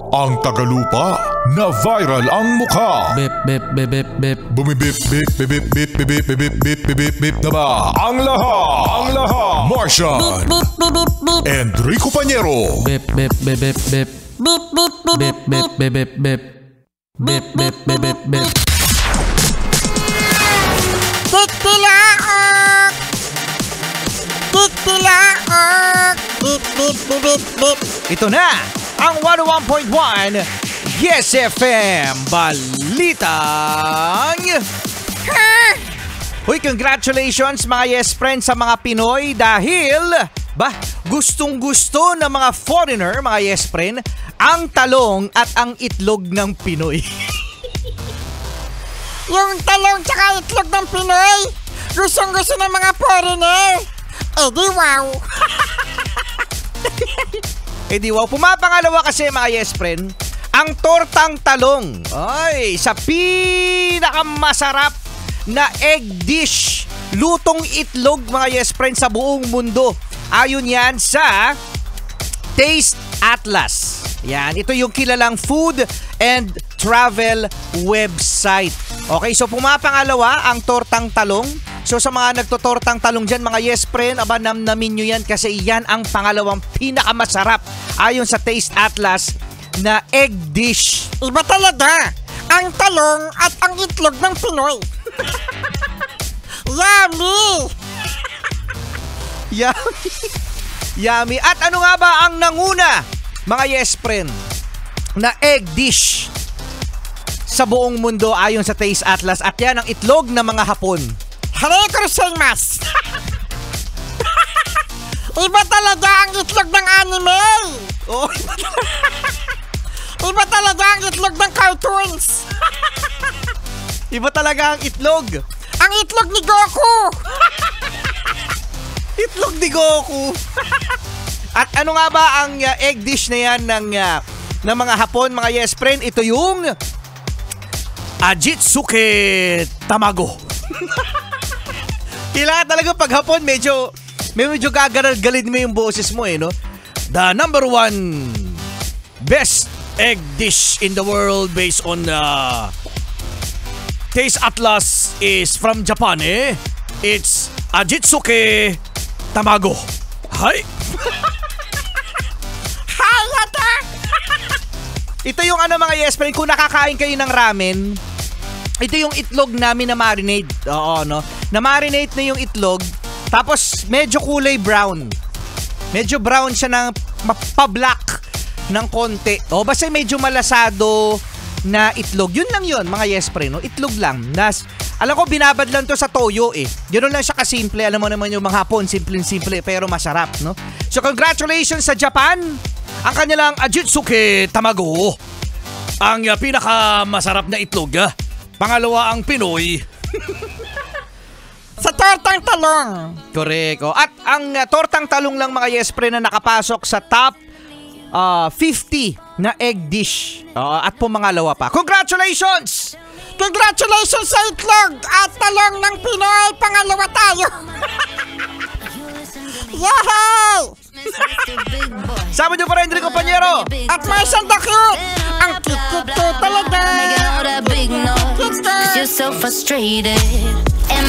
Ang Tagalupa na viral ang mukha. Bip bip bip bip bip. Bumibip bip bip bip bip bip bip bip bip bip bip na ba? Ang lahat. Martian. Enrico Pañero. Bip bip bip bip bip. Bip bip bip bip bip bip bip. Bip bip bip bip bip. Titilaok! Titilaok! Bip bip bip bip bip. Ito na ang 101.1 Yes FM Balitang Uy, congratulations mga Yes Friends sa mga Pinoy dahil gustong-gusto ng mga foreigner, mga Yes Friend, ang talong at ang itlog ng Pinoy. Yung talong tsaka itlog ng Pinoy, gustong-gusto ng mga foreigner. Di wow. Pumapangalawa kasi mga Yes Friend, ang tortang talong. Ay, sa pinakamasarap na egg dish, lutong itlog mga Yes Friend sa buong mundo. Ayon yan sa Taste Atlas. Yan, ito yung kilalang food and travel website. Okay, so pumapangalawa ang tortang talong. So sa mga nagtotortang talong dyan, mga Yes Friend, namnamin nyo yan kasi yan ang pangalawang pinakamasarap ayon sa Taste Atlas na egg dish. Iba talaga ang talong at ang itlog ng Pinoy. Yummy! Yummy. Yummy. At ano nga ba ang nanguna, mga Yes Friend, na egg dish sa buong mundo ayon sa Taste Atlas? At yan ang itlog ng mga Hapon. Hare gozaimasu. Iba talaga ang itlog ng anime. Oh, Iba talaga ang itlog ng cartoons. iba talaga ang itlog. Ang itlog ni Goku. Itlog ni Goku. At ano nga ba ang egg dish na yan ng mga Hapon, mga Yes Friend? Ito yung Ajitsuke Tamago. Kailangan talaga pag Hapon, medyo gagaral-galid mo yung boses mo no? The number one best egg dish in the world based on Taste Atlas is from Japan It's Ajitsuke Tamago. Hi! Hi, hata! Ito yung mga Yes Friend, kung nakakain kayo ng ramen, ito yung itlog namin na marinade. Oo, no? Na marinade na yung itlog, tapos medyo kulay brown. Medyo brown siya ng pa-black ng konti. O, basta medyo malasado na itlog. Yun lang yun, mga Yes Friend, no? Itlog lang. Alam ko, binabad lang to sa toyo Ganoon lang siya kasimple. Alam mo naman yung mga Hapon, simple-simple, pero masarap, no? So, congratulations sa Japan! Ang kanilang Ajitsuke Tamago. Ang pinakamasarap na itlog, Pangalawa ang Pinoy. Sa tortang talong. Correct. At ang tortang talong lang, mga Yes Friend, na nakapasok sa top 50 na egg dish. At pumangalawa pa. Congratulations! Congratulations sa itlog at talong ng Pinoy. Pangalawa tayo. Yay! Sama niyo pa rin, Enrico Pañero. At may sandakyo. Ang cute talaga. Making all that big noise, 'cause you're so frustrated. And